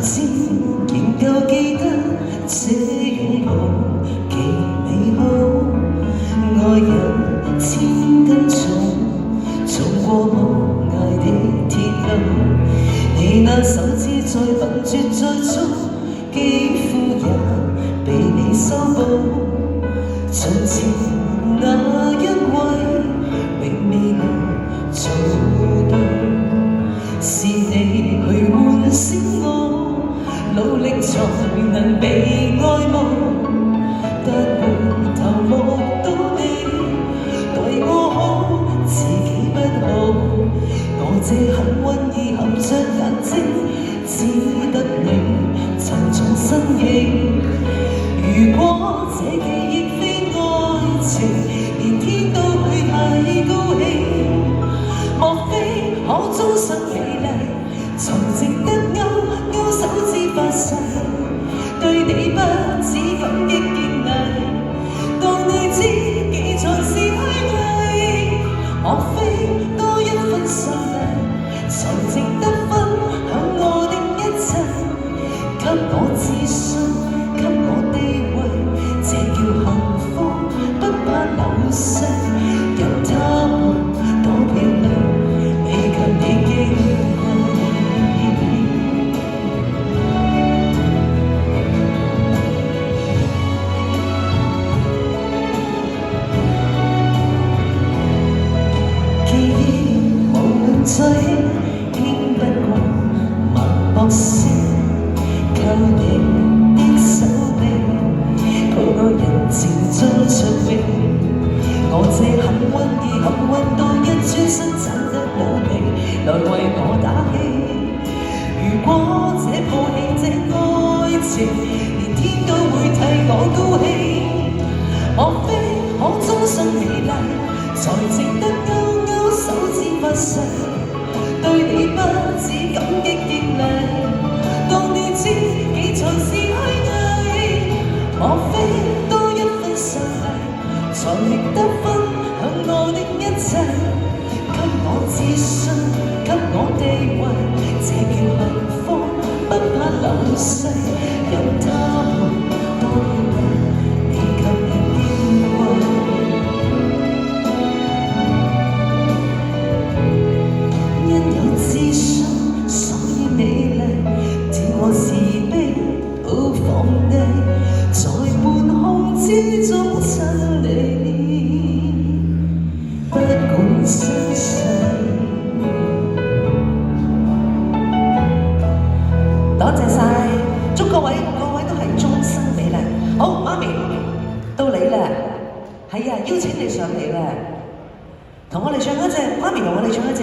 知仍舊記得這擁抱極美好，愛有千斤重，重過無涯的鐵路。你那手指再笨拙再粗，肌膚也被你修補。從前那一位永未能做到，是你去喚醒我，努力才能被愛慕。但回頭目睹你對我好，自己不好。我這幸運兒含着眼睛，只得你沉重身影。如果這記憶非愛情，連天都會太高興。莫非可終生美麗，才值得勾手指發誓，對你不止感激敬禮。當你知己才是虛偽，莫非多一分心力，才值得分享我的一切。給我自信，給我地位，這叫幸福，不怕流逝。任他們多漂亮，未及你矜貴。記憶無論再輕不過脈搏聲，靠你的手臂，抱我人潮中出泳。我這幸運兒幸運到一轉身找得到你來為我打氣。如果這部戲這愛情，連天都會替我高興。莫非可終生美麗，才值得勾手指發誓，對你不止感激敬禮。當你知己才是虛偽，莫非多一分心力，才值得分享我的一切。給我自信，給我地位，這叫幸福，不怕流逝。任他們多漂亮，你給人矜貴。因有自信，所以美麗，叫我自卑都放低，在半空之中親你，不管生死。多謝晒，祝各位都係終生美麗。好，媽咪，到你啦，係啊，邀請你上嚟啦，同我哋唱一隻，媽咪同我哋唱一隻。